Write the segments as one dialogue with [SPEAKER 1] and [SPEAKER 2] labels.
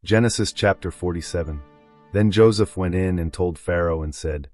[SPEAKER 1] Genesis chapter 47. Then Joseph went in and told Pharaoh and said,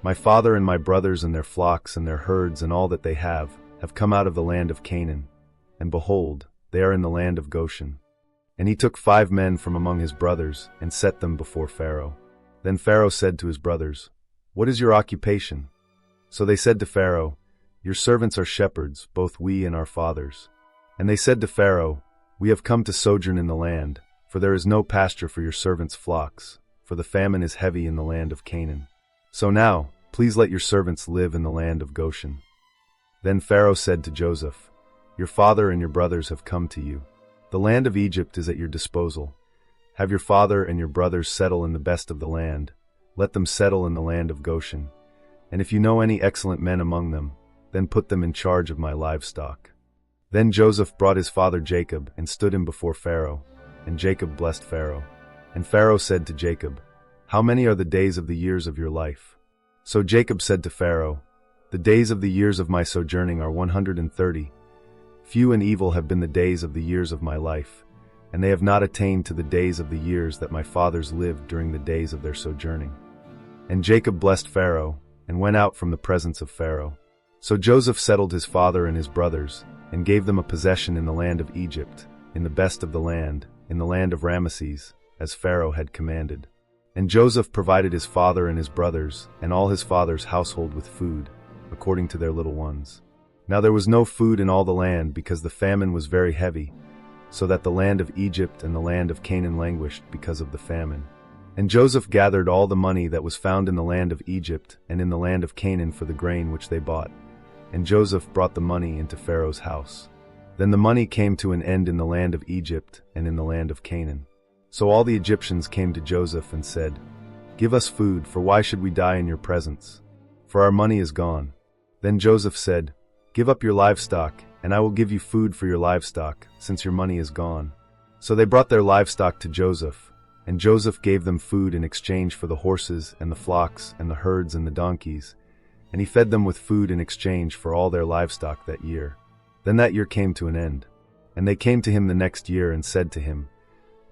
[SPEAKER 1] My father and my brothers and their flocks and their herds and all that they have come out of the land of Canaan, and behold, they are in the land of Goshen. And he took 5 men from among his brothers and set them before Pharaoh. Then Pharaoh said to his brothers, What is your occupation? So they said to Pharaoh, Your servants are shepherds, both we and our fathers. And they said to Pharaoh, We have come to sojourn in the land, for there is no pasture for your servants' flocks, for the famine is heavy in the land of Canaan. So now, please let your servants live in the land of Goshen. Then Pharaoh said to Joseph, Your father and your brothers have come to you. The land of Egypt is at your disposal. Have your father and your brothers settle in the best of the land. Let them settle in the land of Goshen. And if you know any excellent men among them, then put them in charge of my livestock. Then Joseph brought his father Jacob and stood him before Pharaoh, and Jacob blessed Pharaoh. And Pharaoh said to Jacob, How many are the days of the years of your life? So Jacob said to Pharaoh, The days of the years of my sojourning are 130. Few and evil have been the days of the years of my life, and they have not attained to the days of the years that my fathers lived during the days of their sojourning. And Jacob blessed Pharaoh, and went out from the presence of Pharaoh. So Joseph settled his father and his brothers, and gave them a possession in the land of Egypt, in the best of the land, in the land of Ramesses, as Pharaoh had commanded. And Joseph provided his father and his brothers, and all his father's household with food, according to their little ones. Now there was no food in all the land, because the famine was very heavy, so that the land of Egypt and the land of Canaan languished because of the famine. And Joseph gathered all the money that was found in the land of Egypt and in the land of Canaan for the grain which they bought. And Joseph brought the money into Pharaoh's house. Then the money came to an end in the land of Egypt and in the land of Canaan. So all the Egyptians came to Joseph and said, Give us food, for why should we die in your presence? For our money is gone. Then Joseph said, Give up your livestock, and I will give you food for your livestock, since your money is gone. So they brought their livestock to Joseph, and Joseph gave them food in exchange for the horses and the flocks and the herds and the donkeys, and he fed them with food in exchange for all their livestock that year. Then that year came to an end. And they came to him the next year and said to him,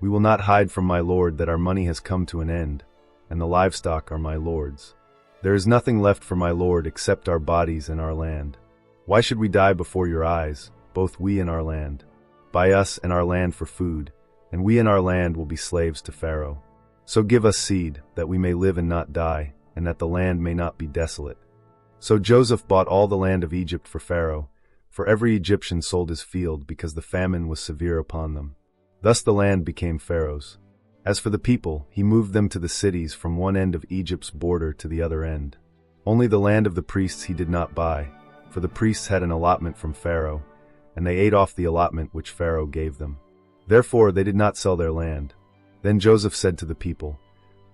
[SPEAKER 1] We will not hide from my lord that our money has come to an end, and the livestock are my lord's. There is nothing left for my lord except our bodies and our land. Why should we die before your eyes, both we and our land? Buy us and our land for food, and we and our land will be slaves to Pharaoh. So give us seed, that we may live and not die, and that the land may not be desolate. So Joseph bought all the land of Egypt for Pharaoh, for every Egyptian sold his field because the famine was severe upon them. Thus the land became Pharaoh's. As for the people, he moved them to the cities from one end of Egypt's border to the other end. Only the land of the priests he did not buy, for the priests had an allotment from Pharaoh, and they ate off the allotment which Pharaoh gave them. Therefore they did not sell their land. Then Joseph said to the people,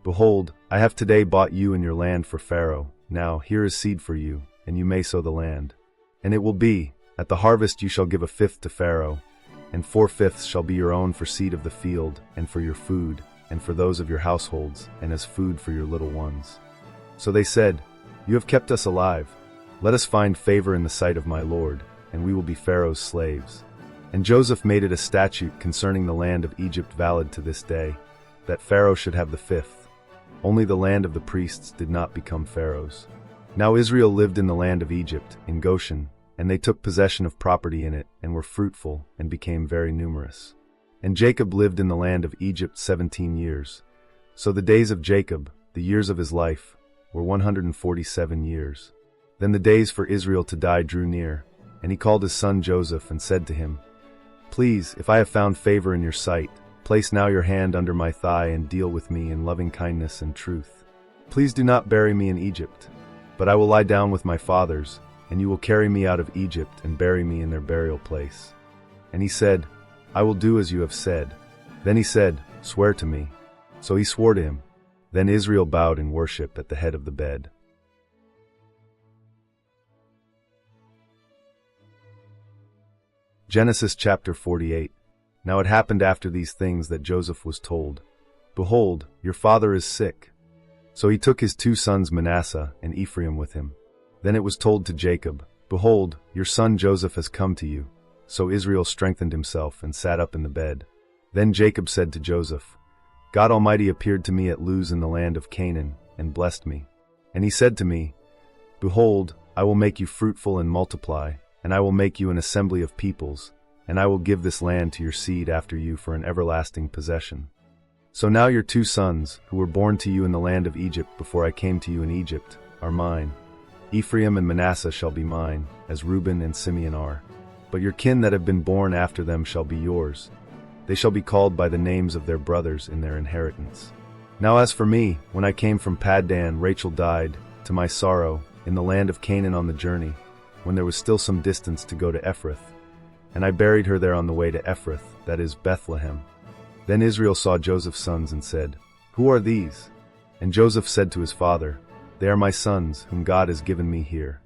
[SPEAKER 1] Behold, I have today bought you and your land for Pharaoh. Now here is seed for you, and you may sow the land. And it will be, at the harvest you shall give 1/5 to Pharaoh, and 4/5 shall be your own for seed of the field, and for your food, and for those of your households, and as food for your little ones. So they said, You have kept us alive. Let us find favor in the sight of my lord, and we will be Pharaoh's slaves. And Joseph made it a statute concerning the land of Egypt valid to this day, that Pharaoh should have the 5th. Only the land of the priests did not become Pharaoh's. Now Israel lived in the land of Egypt, in Goshen, and they took possession of property in it, and were fruitful, and became very numerous. And Jacob lived in the land of Egypt 17 years. So the days of Jacob, the years of his life, were 147 years. Then the days for Israel to die drew near, and he called his son Joseph and said to him, Please, if I have found favor in your sight, place now your hand under my thigh and deal with me in loving kindness and truth. Please do not bury me in Egypt, but I will lie down with my fathers, and you will carry me out of Egypt and bury me in their burial place. And he said, I will do as you have said. Then he said, Swear to me. So he swore to him. Then Israel bowed in worship at the head of the bed. Genesis chapter 48. Now it happened after these things that Joseph was told, Behold, your father is sick. So he took his 2 sons Manasseh and Ephraim with him. Then it was told to Jacob, Behold, your son Joseph has come to you. So Israel strengthened himself and sat up in the bed. Then Jacob said to Joseph, God Almighty appeared to me at Luz in the land of Canaan, and blessed me. And he said to me, Behold, I will make you fruitful and multiply, and I will make you an assembly of peoples, and I will give this land to your seed after you for an everlasting possession. So now your 2 sons, who were born to you in the land of Egypt before I came to you in Egypt, are mine. Ephraim and Manasseh shall be mine, as Reuben and Simeon are. But your kin that have been born after them shall be yours. They shall be called by the names of their brothers in their inheritance. Now as for me, when I came from Paddan, Rachel died, to my sorrow, in the land of Canaan on the journey, when there was still some distance to go to Ephrath. And I buried her there on the way to Ephrath, that is, Bethlehem. Then Israel saw Joseph's sons and said, Who are these? And Joseph said to his father, They are my sons, whom God has given me here.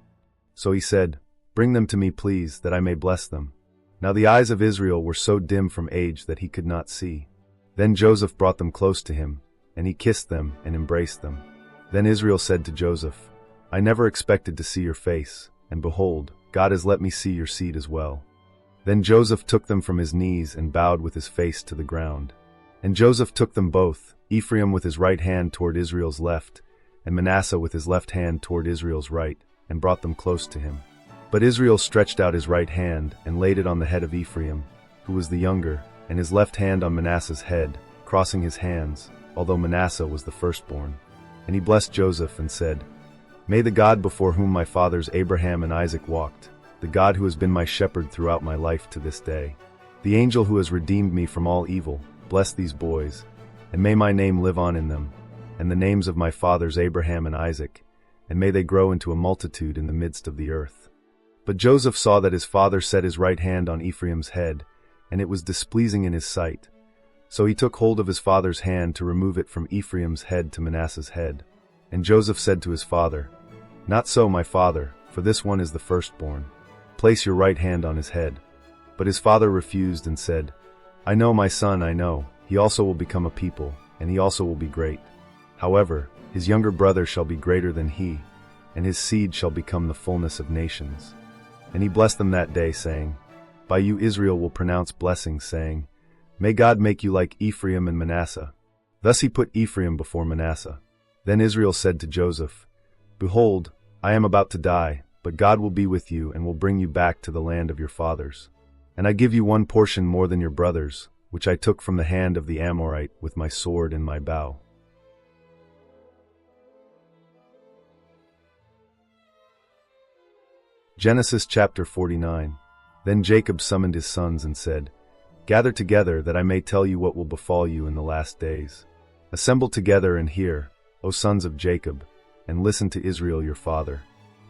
[SPEAKER 1] So he said, Bring them to me, please, that I may bless them. Now the eyes of Israel were so dim from age that he could not see. Then Joseph brought them close to him, and he kissed them and embraced them. Then Israel said to Joseph, I never expected to see your face, and behold, God has let me see your seed as well. Then Joseph took them from his knees and bowed with his face to the ground. And Joseph took them both, Ephraim with his right hand toward Israel's left, and Manasseh with his left hand toward Israel's right, and brought them close to him. But Israel stretched out his right hand and laid it on the head of Ephraim, who was the younger, and his left hand on Manasseh's head, crossing his hands, although Manasseh was the firstborn. And he blessed Joseph and said, May the God before whom my fathers Abraham and Isaac walked, the God who has been my shepherd throughout my life to this day, the angel who has redeemed me from all evil, bless these boys, and may my name live on in them, and the names of my fathers Abraham and Isaac, and may they grow into a multitude in the midst of the earth. But Joseph saw that his father set his right hand on Ephraim's head, and it was displeasing in his sight. So he took hold of his father's hand to remove it from Ephraim's head to Manasseh's head. And Joseph said to his father, Not so, my father, for this one is the firstborn. Place your right hand on his head. But his father refused and said, I know, my son, I know. He also will become a people, and he also will be great. However, his younger brother shall be greater than he, and his seed shall become the fullness of nations. And he blessed them that day, saying, By you Israel will pronounce blessings, saying, May God make you like Ephraim and Manasseh. Thus he put Ephraim before Manasseh. Then Israel said to Joseph, Behold, I am about to die, but God will be with you and will bring you back to the land of your fathers. And I give you one portion more than your brothers, which I took from the hand of the Amorite with my sword and my bow. Genesis chapter 49. Then Jacob summoned his sons and said, Gather together, that I may tell you what will befall you in the last days. Assemble together and hear, O sons of Jacob, and listen to Israel your father.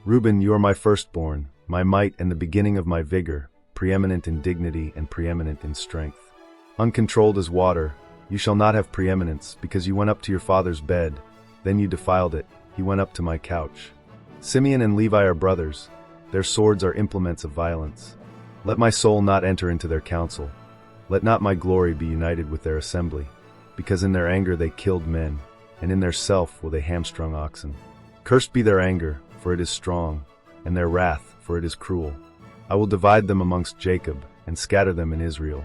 [SPEAKER 1] Reuben, you are my firstborn, my might and the beginning of my vigor, preeminent in dignity and preeminent in strength. Uncontrolled as water, you shall not have preeminence, because you went up to your father's bed, then you defiled it, he went up to my couch. Simeon and Levi are brothers, their swords are implements of violence. Let my soul not enter into their counsel, let not my glory be united with their assembly, because in their anger they killed men, and in their self will they hamstrung oxen. Cursed be their anger, for it is strong, and their wrath, for it is cruel. I will divide them amongst Jacob, and scatter them in Israel.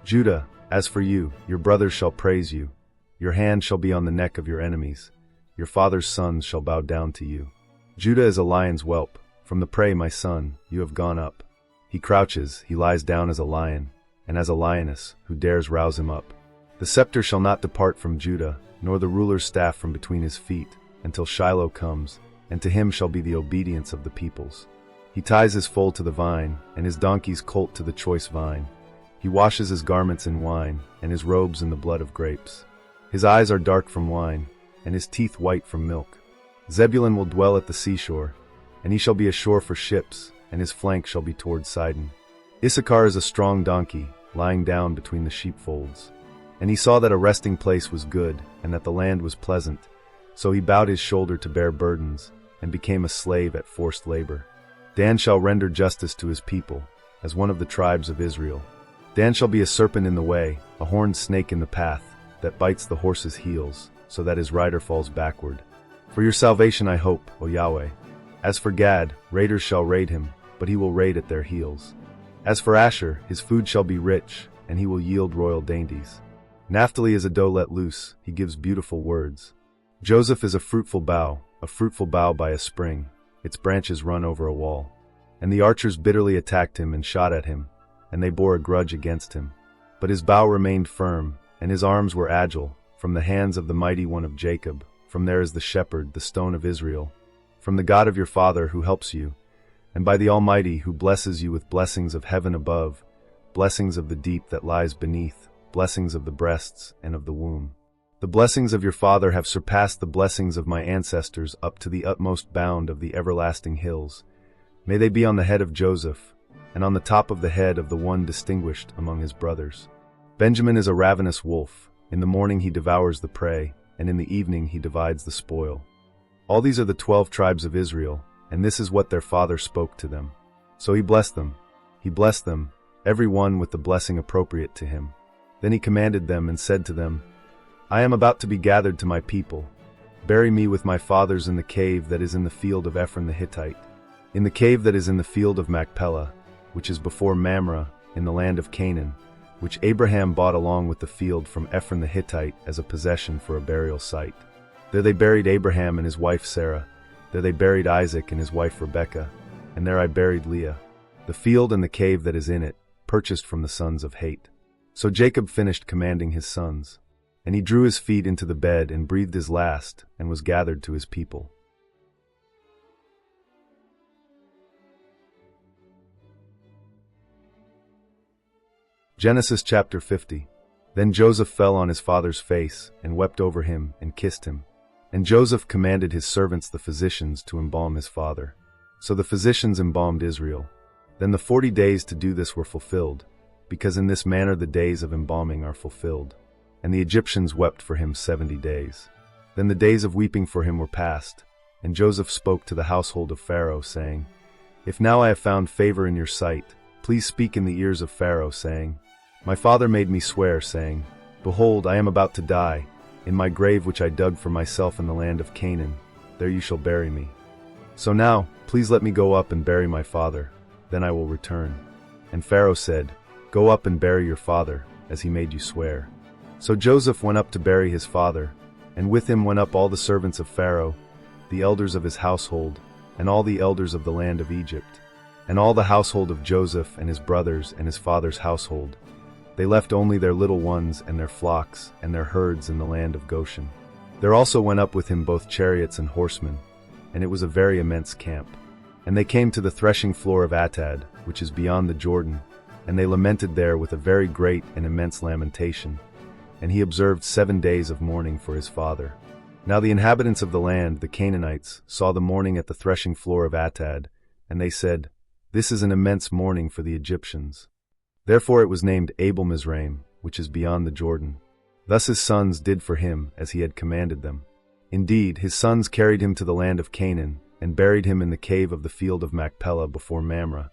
[SPEAKER 1] Judah, as for you, your brothers shall praise you. Your hand shall be on the neck of your enemies. Your father's sons shall bow down to you. Judah is a lion's whelp. From the prey, my son, you have gone up. He crouches, he lies down as a lion, and as a lioness, who dares rouse him up. The scepter shall not depart from Judah, nor the ruler's staff from between his feet, until Shiloh comes, and to him shall be the obedience of the peoples. He ties his foal to the vine, and his donkey's colt to the choice vine. He washes his garments in wine, and his robes in the blood of grapes. His eyes are dark from wine, and his teeth white from milk. Zebulun will dwell at the seashore, and he shall be a shore for ships, and his flank shall be toward Sidon. Issachar is a strong donkey, lying down between the sheepfolds. And he saw that a resting place was good, and that the land was pleasant. So he bowed his shoulder to bear burdens, and became a slave at forced labor. Dan shall render justice to his people, as one of the tribes of Israel. Dan shall be a serpent in the way, a horned snake in the path, that bites the horse's heels, so that his rider falls backward. For your salvation I hope, O Yahweh. As for Gad, raiders shall raid him, but he will raid at their heels. As for Asher, his food shall be rich, and he will yield royal dainties. Naphtali is a doe let loose, he gives beautiful words. Joseph is a fruitful bough by a spring, its branches run over a wall. And the archers bitterly attacked him and shot at him, and they bore a grudge against him. But his bow remained firm, and his arms were agile, from the hands of the mighty one of Jacob. From there is the shepherd, the stone of Israel, from the God of your father who helps you, and by the Almighty who blesses you with blessings of heaven above, blessings of the deep that lies beneath, blessings of the breasts and of the womb. The blessings of your father have surpassed the blessings of my ancestors up to the utmost bound of the everlasting hills. May they be on the head of Joseph, and on the top of the head of the one distinguished among his brothers. Benjamin is a ravenous wolf. In the morning he devours the prey, and in the evening he divides the spoil. All these are the 12 tribes of Israel, and this is what their father spoke to them. So he blessed them. He blessed them, every one with the blessing appropriate to him. Then he commanded them and said to them, I am about to be gathered to my people. Bury me with my fathers in the cave that is in the field of Ephraim the Hittite, in the cave that is in the field of Machpelah, which is before Mamre, in the land of Canaan, which Abraham bought along with the field from Ephraim the Hittite as a possession for a burial site. There they buried Abraham and his wife Sarah. There they buried Isaac and his wife Rebekah, and there I buried Leah. The field and the cave that is in it, purchased from the sons of Heth. So Jacob finished commanding his sons. And he drew his feet into the bed and breathed his last, and was gathered to his people. Genesis chapter 50. Then Joseph fell on his father's face, and wept over him, and kissed him. And Joseph commanded his servants the physicians to embalm his father. So the physicians embalmed Israel. Then the 40 days to do this were fulfilled, because in this manner the days of embalming are fulfilled. And the Egyptians wept for him 70 days. Then the days of weeping for him were past, and Joseph spoke to the household of Pharaoh, saying, If now I have found favor in your sight, please speak in the ears of Pharaoh, saying, My father made me swear, saying, Behold, I am about to die. In my grave which I dug for myself in the land of Canaan, there you shall bury me. So now, please let me go up and bury my father, then I will return. And Pharaoh said, Go up and bury your father, as he made you swear. So Joseph went up to bury his father, and with him went up all the servants of Pharaoh, the elders of his household, and all the elders of the land of Egypt, and all the household of Joseph and his brothers and his father's household. They left only their little ones and their flocks and their herds in the land of Goshen. There also went up with him both chariots and horsemen, and it was a very immense camp. And they came to the threshing floor of Atad, which is beyond the Jordan, and they lamented there with a very great and immense lamentation. And he observed 7 days of mourning for his father. Now the inhabitants of the land, the Canaanites, saw the mourning at the threshing floor of Atad, and they said, This is an immense mourning for the Egyptians. Therefore it was named Abel Mizraim, which is beyond the Jordan. Thus his sons did for him as he had commanded them. Indeed, his sons carried him to the land of Canaan, and buried him in the cave of the field of Machpelah before Mamre,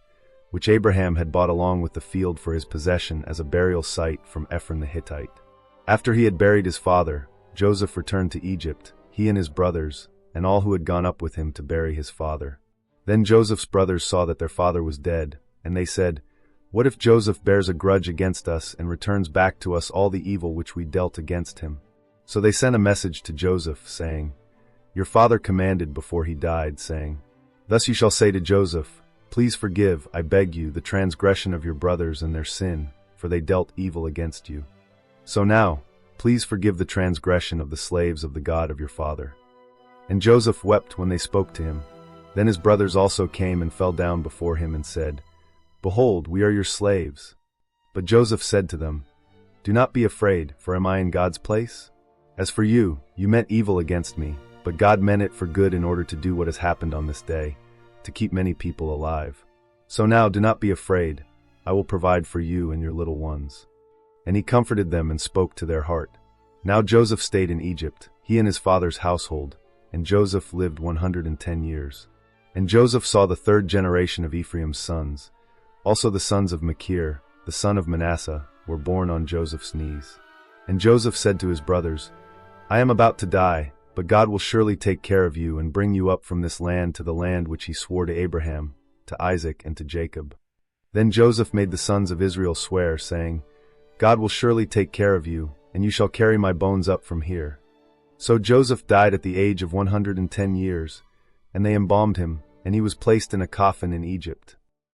[SPEAKER 1] which Abraham had bought along with the field for his possession as a burial site from Ephraim the Hittite. After he had buried his father, Joseph returned to Egypt, he and his brothers, and all who had gone up with him to bury his father. Then Joseph's brothers saw that their father was dead, and they said, What if Joseph bears a grudge against us and returns back to us all the evil which we dealt against him? So they sent a message to Joseph, saying, Your father commanded before he died, saying, Thus you shall say to Joseph, Please forgive, I beg you, the transgression of your brothers and their sin, for they dealt evil against you. So now, please forgive the transgression of the slaves of the God of your father. And Joseph wept when they spoke to him. Then his brothers also came and fell down before him and said, Behold, we are your slaves. But Joseph said to them, Do not be afraid, for am I in God's place? As for you, you meant evil against me, but God meant it for good in order to do what has happened on this day, to keep many people alive. So now do not be afraid, I will provide for you and your little ones. And he comforted them and spoke to their heart. Now Joseph stayed in Egypt, he and his father's household, and Joseph lived 110 years. And Joseph saw the 3rd generation of Ephraim's sons. Also the sons of Machir, the son of Manasseh, were born on Joseph's knees. And Joseph said to his brothers, I am about to die, but God will surely take care of you and bring you up from this land to the land which he swore to Abraham, to Isaac, and to Jacob. Then Joseph made the sons of Israel swear, saying, God will surely take care of you, and you shall carry my bones up from here." So Joseph died at the age of 110 years, and they embalmed him, and he was placed in a coffin in Egypt.